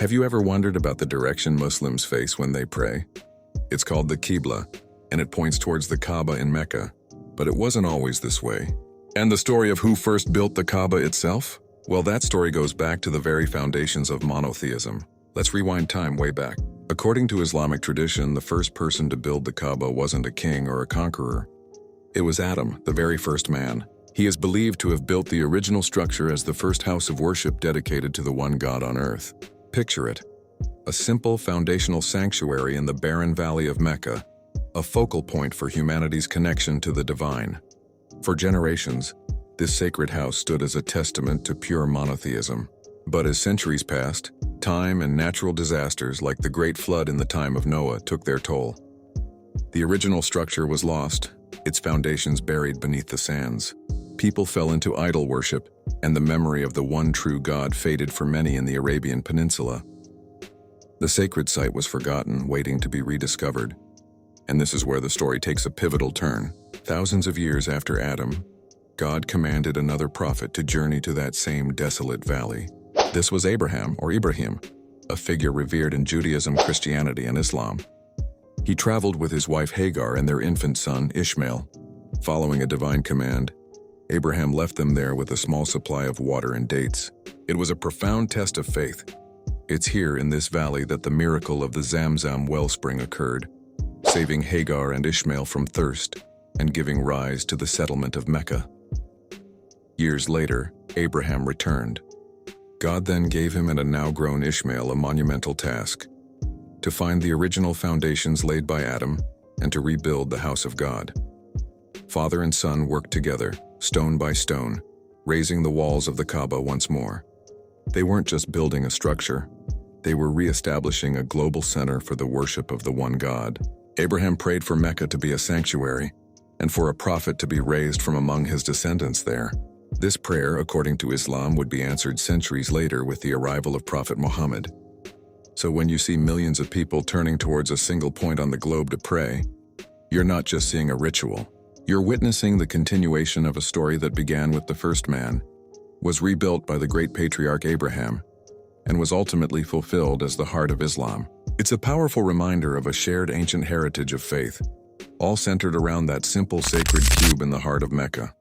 Have you ever wondered about the direction Muslims face when they pray? It's called the Qibla, and it points towards the Kaaba in Mecca. But it wasn't always this way. And the story of who first built the Kaaba itself? Well, that story goes back to the very foundations of monotheism. Let's rewind time way back. According to Islamic tradition, the first person to build the Kaaba wasn't a king or a conqueror. It was Adam, the very first man. He is believed to have built the original structure as the first house of worship dedicated to the one God on earth. Picture it. A simple foundational sanctuary in the barren valley of Mecca, a focal point for humanity's connection to the divine. For generations, this sacred house stood as a testament to pure monotheism. But as centuries passed, time and natural disasters like the Great Flood in the time of Noah took their toll. The original structure was lost, its foundations buried beneath the sands. People fell into idol worship, and the memory of the one true God faded for many in the Arabian Peninsula. The sacred site was forgotten, waiting to be rediscovered. And this is where the story takes a pivotal turn. Thousands of years after Adam, God commanded another prophet to journey to that same desolate valley. This was Abraham, or Ibrahim, a figure revered in Judaism, Christianity, and Islam. He traveled with his wife Hagar and their infant son, Ishmael. Following a divine command, Abraham left them there with a small supply of water and dates. It was a profound test of faith. It's here in this valley that the miracle of the Zamzam wellspring occurred, saving Hagar and Ishmael from thirst and giving rise to the settlement of Mecca. Years later, Abraham returned. God then gave him and a now-grown Ishmael a monumental task: to find the original foundations laid by Adam and to rebuild the house of God. Father and son worked together, stone by stone, raising the walls of the Kaaba once more. They weren't just building a structure, they were re-establishing a global center for the worship of the one God. Abraham prayed for Mecca to be a sanctuary, and for a prophet to be raised from among his descendants there. This prayer, according to Islam, would be answered centuries later with the arrival of Prophet Muhammad. So when you see millions of people turning towards a single point on the globe to pray, you're not just seeing a ritual. You're witnessing the continuation of a story that began with the first man, was rebuilt by the great patriarch Abraham, and was ultimately fulfilled as the heart of Islam. It's a powerful reminder of a shared ancient heritage of faith, all centered around that simple sacred cube in the heart of Mecca.